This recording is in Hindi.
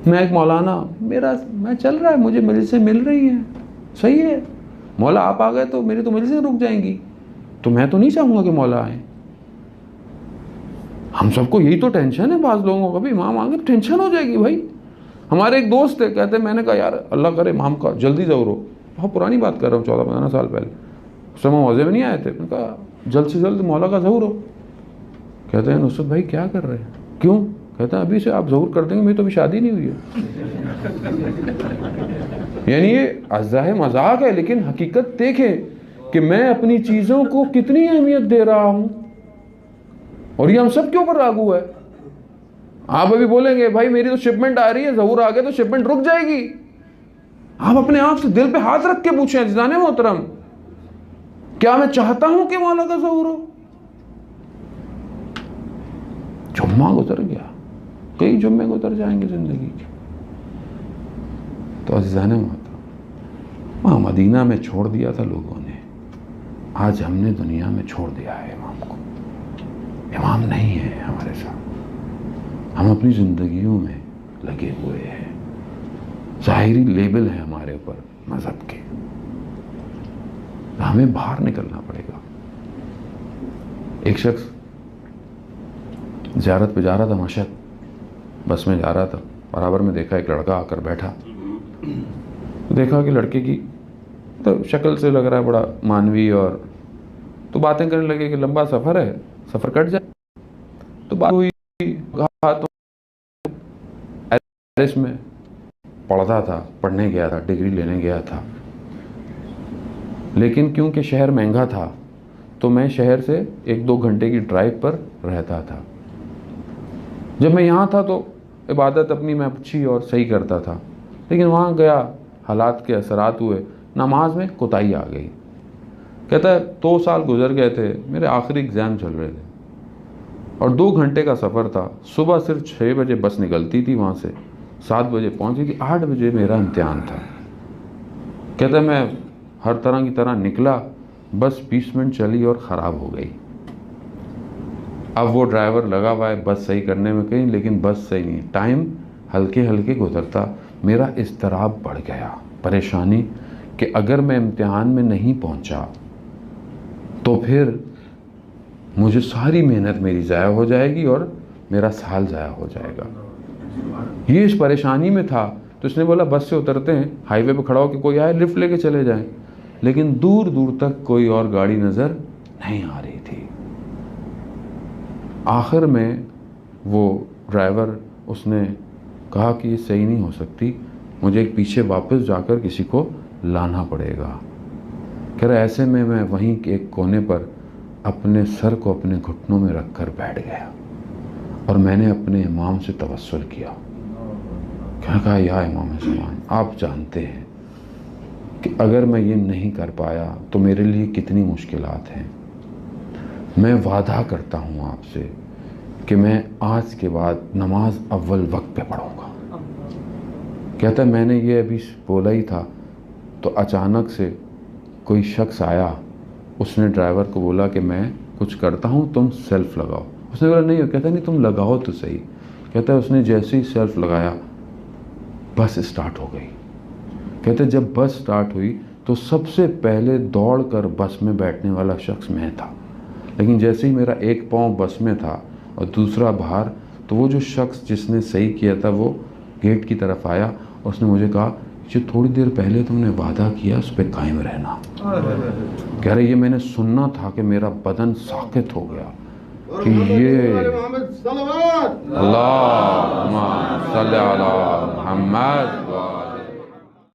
मैं एक मौलाना, मैं चल रहा है, मुझे मजलिसें मिल रही हैं, सही है। मौला आप आ गए तो मेरी तो मजलिसें रुक जाएंगी, तो मैं तो नहीं चाहूँगा कि मौला आए। हम सबको यही तो टेंशन है, बाज़ लोगों को भी इमाम आ गए तो टेंशन हो जाएगी भाई। हमारे एक दोस्त थे, कहते मैंने कहा यार अल्लाह करे इमाम का जल्दी ज़रूर हो। बहुत पुरानी बात कर रहा हूँ, 14-15 साल पहले, उस समय मौजे में नहीं आए थे। मैंने कहा जल्द से जल्द मौला का ज़हूर हो। कहते हैं नुसरत भाई क्या कर रहे हैं, क्यों? कहते हैं अभी से आप ज़हूर कर देंगे, मेरी तो अभी शादी नहीं हुई है। यानी ये अज़ाह मजाक है, लेकिन हकीकत देखें कि मैं अपनी चीज़ों को कितनी अहमियत दे रहा हूँ, और ये हम सब के ऊपर लागू है। आप अभी बोलेंगे भाई मेरी तो शिपमेंट आ रही है, ज़हूर आ गया तो शिपमेंट रुक जाएगी। आप अपने आप से दिल पे हाथ रख के पूछें अज़ीज़ाने मोहतरम, क्या मैं चाहता हूं कि मौला का ज़हूर हो? जुम्मा गुजर गया, कई जुम्मे गुजर जाएंगे जिंदगी के। तो अज़ीज़ाने मोहतरम, वहाँ मदीना में छोड़ दिया था लोगों ने, आज हमने दुनिया में छोड़ दिया है इमाम को। इमाम नहीं है हमारे साथ, हम अपनी ज़िंदगियों में लगे हुए हैं। ज़ाहिरी लेबल है हमारे ऊपर मज़हब के, हमें बाहर निकलना पड़ेगा। एक शख्स ज़ियारत पे जा रहा था, मशहद बस में जा रहा था, बराबर में देखा एक लड़का आकर बैठा। तो देखा कि लड़के की तो शक्ल से लग रहा है बड़ा मानवी, और तो बातें करने लगे कि लंबा सफ़र है, सफ़र कट जाए। तो बात हुई, कहा तो पेरिस में पढ़ता था, पढ़ने गया था, डिग्री लेने गया था, लेकिन क्योंकि शहर महंगा था तो मैं शहर से 1-2 घंटे की ड्राइव पर रहता था। जब मैं यहाँ था तो इबादत अपनी मैं अच्छी और सही करता था, लेकिन वहाँ गया हालात के असरात हुए, नमाज में कोताही आ गई। कहता है 2 साल गुजर गए थे, मेरे आखिरी एग्ज़ाम चल रहे थे और 2 घंटे का सफ़र था। सुबह सिर्फ 6 बजे बस निकलती थी वहाँ से, 7 बजे पहुँची थी, 8 बजे मेरा इम्तिहान था। कहता है मैं हर तरह की तरह निकला, बस 20 मिनट चली और ख़राब हो गई। अब वो ड्राइवर लगा हुआ है बस सही करने में कहीं, लेकिन बस सही नहीं, टाइम हल्के हल्के गुजरता, मेरा इज़्तिराब बढ़ गया, परेशानी कि अगर मैं इम्तिहान में नहीं पहुंचा तो फिर मुझे सारी मेहनत मेरी ज़ाया हो जाएगी और मेरा साल ज़ाया हो जाएगा। ये इस परेशानी में था, तो इसने बोला बस से उतरते हैं, हाईवे पे खड़ा हो कि कोई आए लिफ्ट लेके चले जाएं, लेकिन दूर दूर तक कोई और गाड़ी नज़र नहीं आ रही थी। आखिर में वो ड्राइवर उसने कहा कि ये सही नहीं हो सकती, मुझे एक पीछे वापस जाकर किसी को लाना पड़ेगा। कह रहा ऐसे में मैं वहीं के एक कोने पर अपने सर को अपने घुटनों में रख कर बैठ गया और मैंने अपने इमाम से तवस्सुल किया। क्या कहा, या इमाम ज़मान, आप जानते हैं कि अगर मैं ये नहीं कर पाया तो मेरे लिए कितनी मुश्किलात हैं। मैं वादा करता हूँ आपसे कि मैं आज के बाद नमाज अव्वल वक्त पे पढ़ूँगा। कहता है मैंने ये अभी बोला ही था तो अचानक से कोई शख्स आया, उसने ड्राइवर को बोला कि मैं कुछ करता हूँ, तुम सेल्फ लगाओ। उसने बोला नहीं, कहता नहीं तुम लगाओ तो सही। कहता है उसने जैसे ही सेल्फ लगाया बस स्टार्ट हो गई। कहते जब बस स्टार्ट हुई तो सबसे पहले दौड़ कर बस में बैठने वाला शख्स मैं था, लेकिन जैसे ही मेरा एक पाँव बस में था और दूसरा बाहर, तो वो जो शख्स जिसने सही किया था वो गेट की तरफ आया, उसने मुझे कहा जो थोड़ी देर पहले तुमने वादा किया उस पर कायम रहना। कह रहे ये मैंने सुनना था कि मेरा बदन साकित हो गया कि ये अल्लाहुम्मा सल्ली अला मुहम्मद